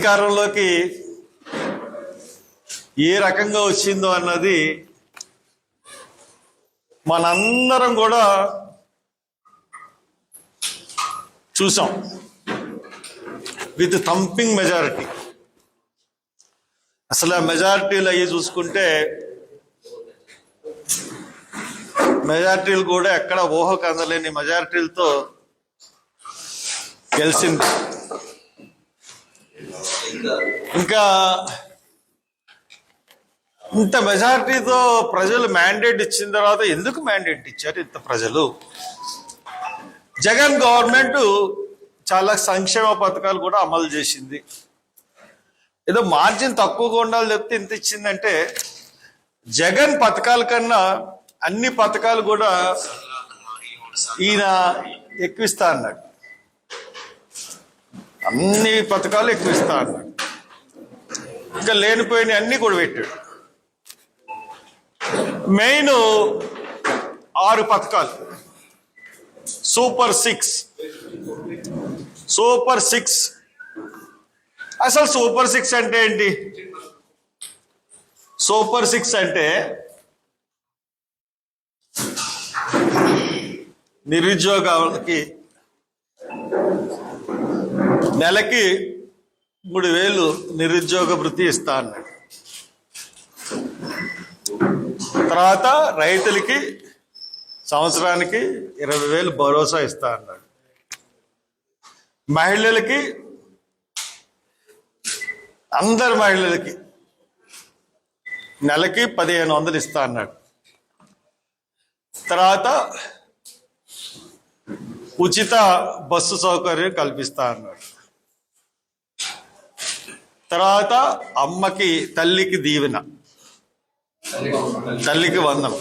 అధికారంలోకి ఏ రకంగా వచ్చిందో అన్నది మనందరం కూడా చూసాం. With thumping majority. అసలు ఆ మెజారిటీలు అయ్యి చూసుకుంటే మెజారిటీలు కూడా ఎక్కడ ఊహకు అందలేని మెజారిటీలతో గెలిచింది. ఇంకా ఇంత మెజారిటీతో ప్రజలు మ్యాండేట్ ఇచ్చిన తర్వాత ఎందుకు మ్యాండేట్ ఇచ్చారు ఇంత ప్రజలు? జగన్ గవర్నమెంట్ చాలా సంక్షేమ పథకాలు కూడా అమలు చేసింది. ఏదో మార్జిన్ తక్కువగా ఉండాలి చెప్తే ఇంత ఇచ్చిందంటే, జగన్ పథకాల కన్నా అన్ని పథకాలు కూడా ఈయన ఎక్కువిస్తా అన్నాడు. అన్ని పథకాలు ఎక్కువిస్తా అన్నాడు. ఇంకా లేనిపోయిన అన్ని కూడా పెట్టాడు. మెయిన్ 6 పథకాలు, సూపర్ 6. అసలు సూపర్ 6 అంటే ఏంటి? సూపర్ 6 అంటే నిరుద్యోగాలకి నెలకి 3,000 నిరుద్యోగ భృతి ఇస్తా అన్నాడు. తర్వాత రైతులకి సంవత్సరానికి 20,000 భరోసా ఇస్తా అన్నాడు. మహిళలకి, అందరు మహిళలకి నెలకి 1,500 ఇస్తా అన్నాడు. తర్వాత ఉచిత బస్సు సౌకర్యం కల్పిస్తా అన్నాడు. తర్వాత అమ్మకి, తల్లికి దీవెన, తల్లికి వందనం.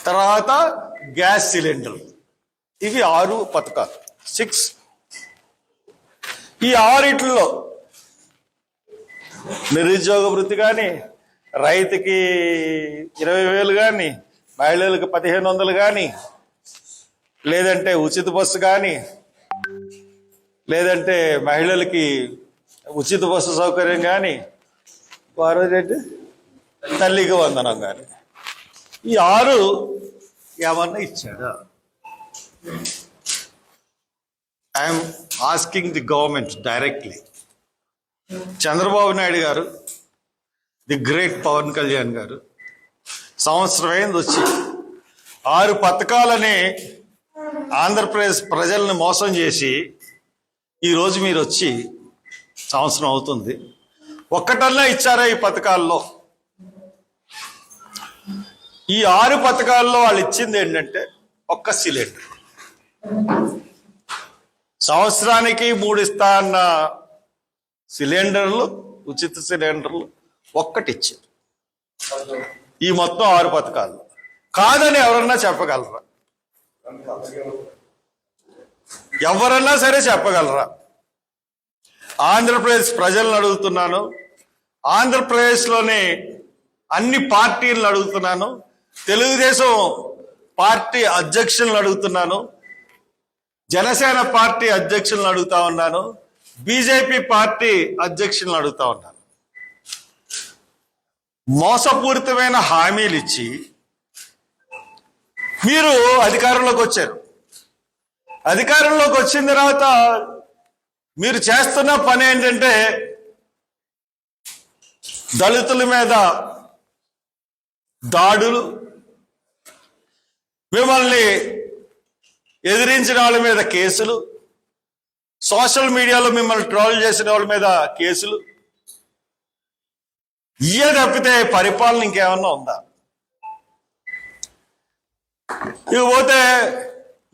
తర్వాత గ్యాస్ సిలిండర్. ఇవి 6 పథకాలు, 6. ఈ 6 నిరుద్యోగ వృత్తి కానీ, రైతుకి 20,000 కానీ, మహిళలకు 1,500 కానీ, లేదంటే ఉచిత బస్సు కానీ, లేదంటే మహిళలకి ఉచిత బస్సు సౌకర్యం కానీ, వారోజు తల్లికి వందనం కానీ, ఈ 6 ఏమన్నా ఇచ్చాడా? I'm asking the government directly. Chandrababu Naidu గారు, ది గ్రేట్ పవన్ కళ్యాణ్ గారు సంవత్సరం అయింది వచ్చి 6 పథకాలని ఆంధ్రప్రదేశ్ ప్రజల్ని మోసం చేసి ఈరోజు మీరు వచ్చి సంవత్సరం అవుతుంది. ఒక్కటన్నా ఇచ్చారా ఈ పథకాల్లో? ఈ 6 పథకాల్లో వాళ్ళు ఇచ్చింది ఏంటంటే ఒక్క సిలిండర్. సంవత్సరానికి 3 ఇస్తా అన్న సిలిండర్లు, ఉచిత సిలిండర్లు ఒక్కటి ఇచ్చారు. ఈ మొత్తం 6 పథకాలు కాదని ఎవరన్నా చెప్పగలరా? ఎవరన్నా సరే చెప్పగలరా? ఆంధ్రప్రదేశ్ ప్రజలను అడుగుతున్నాను, ఆంధ్రప్రదేశ్లోని అన్ని పార్టీలను అడుగుతున్నాను, తెలుగుదేశం పార్టీ అధ్యక్షులను అడుగుతున్నాను, జనసేన పార్టీ అధ్యక్షులను అడుగుతా ఉన్నాను, బీజేపీ పార్టీ అధ్యక్షులను అడుగుతా ఉన్నాను. మోసపూరితమైన హామీలు ఇచ్చి మీరు అధికారంలోకి వచ్చారు. అధికారంలోకి వచ్చిన తర్వాత మీరు చేస్తున్న పని ఏంటంటే దళితుల మీద దాడులు, మిమ్మల్ని ఎదిరించిన వాళ్ళ మీద కేసులు, సోషల్ మీడియాలో మిమ్మల్ని ట్రోల్ చేసిన వాళ్ళ మీద కేసులు. ఇయే తప్పితే పరిపాలన ఇంకేమన్నా ఉందా? ఇకపోతే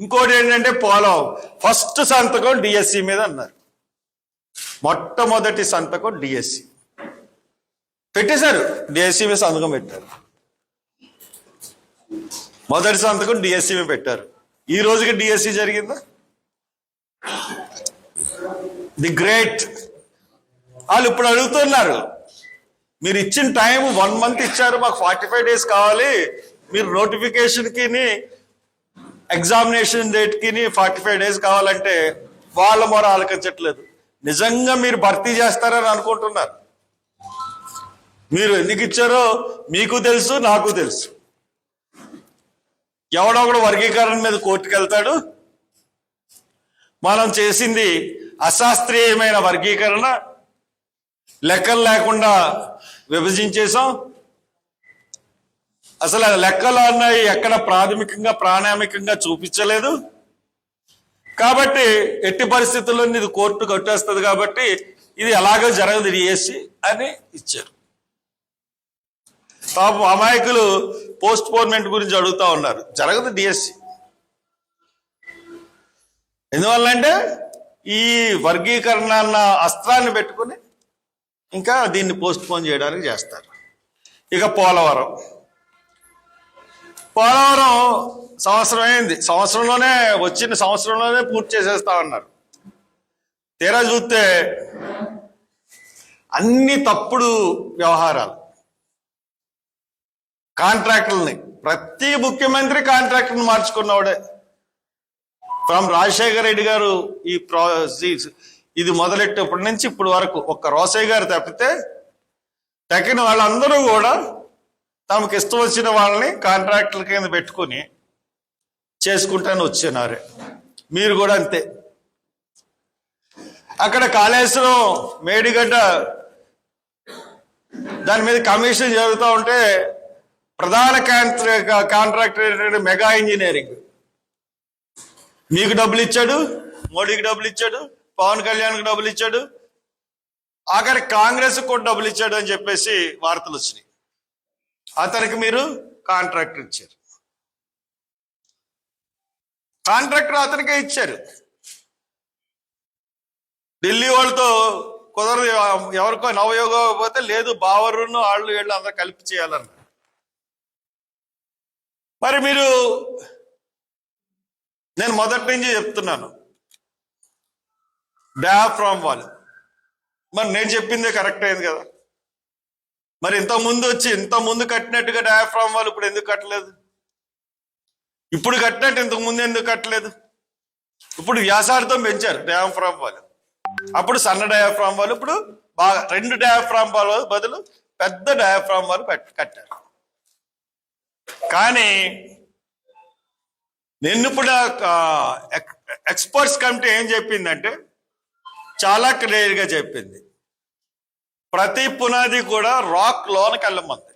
ఇంకోటి ఏంటంటే పోలవరం ఫస్ట్ సంతకం డిఎస్సి మీద అన్నారు. మొట్టమొదటి సంతకం డిఎస్సి పెట్టేశారు. డిఎస్సి మీద సంతకం పెట్టారు. మొదటి సంతకం డిఎస్సి మీద పెట్టారు. ఈ రోజుకి డిఎస్సి జరిగిందా? The great. వాళ్ళు ఇప్పుడు అడుగుతున్నారు, మీరు ఇచ్చిన టైం 1 month ఇచ్చారు, మాకు 45 days కావాలి, మీరు నోటిఫికేషన్కి ఎగ్జామినేషన్ డేట్కి 45 days కావాలంటే వాళ్ళ మొర ఆలకించట్లేదు. నిజంగా మీరు భర్తీ చేస్తారని అనుకుంటున్నారు. మీరు ఎందుకు ఇచ్చారో మీకు తెలుసు, నాకు తెలుసు. ఎవడొకడు వర్గీకరణ మీద కోర్టుకు వెళ్తాడు. మనం చేసింది అశాస్త్రీయమైన వర్గీకరణ, లెక్కలు లేకుండా విభజించేసాం. అసలు లెక్కలు అన్నవి ఎక్కడ ప్రాణామికంగా చూపించలేదు. కాబట్టి ఎట్టి పరిస్థితుల్లో ఇది కోర్టు కట్టేస్తుంది, కాబట్టి ఇది అలాగే జరగదు డిఎస్సి అని ఇచ్చారు. పాపం అమాయకులు పోస్ట్ పోన్మెంట్ గురించి అడుగుతా ఉన్నారు. జరగదు డిఎస్సి. ఎందువల్లంటే ఈ వర్గీకరణ అన్న అస్త్రాన్ని పెట్టుకుని ఇంకా దీన్ని పోస్ట్ పోన్ చేయడానికి చేస్తారు. ఇక పోలవరం సంవత్సరం అయింది. వచ్చిన సంవత్సరంలోనే పూర్తి చేసేస్తా ఉన్నారు. తీరా చూస్తే అన్ని తప్పుడు వ్యవహారాలు. కాంట్రాక్టులని ప్రతి ముఖ్యమంత్రి కాంట్రాక్టుని మార్చుకున్నవాడే. ఫ్రమ్ రాజశేఖర రెడ్డి గారు ఇది మొదలెట్టేప్పటి నుంచి ఇప్పటి వరకు ఒక్క రోసయ్య గారు తప్పితే తక్కిన వాళ్ళందరూ కూడా తమకు ఇష్టం వచ్చిన వాళ్ళని కాంట్రాక్టుల కింద పెట్టుకుని చేసుకుంటానే వచ్చినారే. మీరు కూడా అంతే. అక్కడ కాళేశ్వరం మేడిగడ్డ దాని మీద కమిషన్ జరుగుతూ ఉంటే ప్రధాన కాంట్రాక్టర్ మెగా ఇంజనీరింగ్ మీకు డబ్బులు ఇచ్చాడు, మోడీకి డబ్బులు ఇచ్చాడు, పవన్ కళ్యాణ్కి డబ్బులు ఇచ్చాడు, ఆఖరి కాంగ్రెస్ కూడా డబ్బులు ఇచ్చాడు అని చెప్పేసి వార్తలు వచ్చినాయి. అతనికి మీరు కాంట్రాక్టర్ ఇచ్చారు. కాంట్రాక్టర్ అతనికే ఇచ్చారు. ఢిల్లీ వాళ్ళతో కుదరదు, ఎవరికో నవయోగం పోతే లేదు బావరును వాళ్ళు వీళ్ళు అందరూ కలిపి చేయాలన్నారు. మరి మీరు, నేను మొదటి నుంచి చెప్తున్నాను డయాఫ్రామ్ వాల్, మరి నేను చెప్పిందే కరెక్ట్ అయింది కదా. మరి ఇంతకుముందు కట్టినట్టుగా డయాఫ్రామ్ వాల్ ఇప్పుడు ఎందుకు కట్టలేదు? ఇప్పుడు కట్టినట్టు ఇంతకు ముందు ఎందుకు కట్టలేదు? ఇప్పుడు వ్యాసార్థం పెంచారు డయాఫ్రామ్ వాల్. అప్పుడు సన్న డయాఫ్రామ్ వాల్, ఇప్పుడు బాగా 2 డయాఫ్రామ్ వాల్ బదులు పెద్ద డయాఫ్రామ్ వాల్ కట్టారు. కానీ నిన్ను ఇప్పుడు ఎక్స్పర్ట్స్ కమిటీ ఏం చెప్పిందంటే చాలా క్లియర్గా చెప్పింది, ప్రతి పునాది కూడా రాక్ లోనికి వెళ్ళమంది.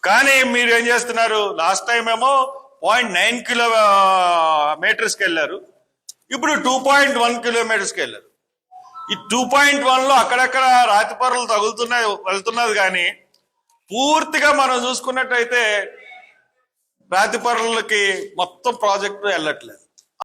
కానీ మీరు ఏం చేస్తున్నారు? లాస్ట్ టైం ఏమో 0.9 కిలోమీటర్స్కి వెళ్ళారు, ఇప్పుడు 2.1 కిలోమీటర్స్కి వెళ్ళారు. ఈ 2.1లో అక్కడక్కడ రాతి పొరలు వెళ్తున్నది, కానీ పూర్తిగా మనం చూసుకున్నట్టయితే రాతి పొరలకి మొత్తం ప్రాజెక్టు వెళ్ళట్లేదు.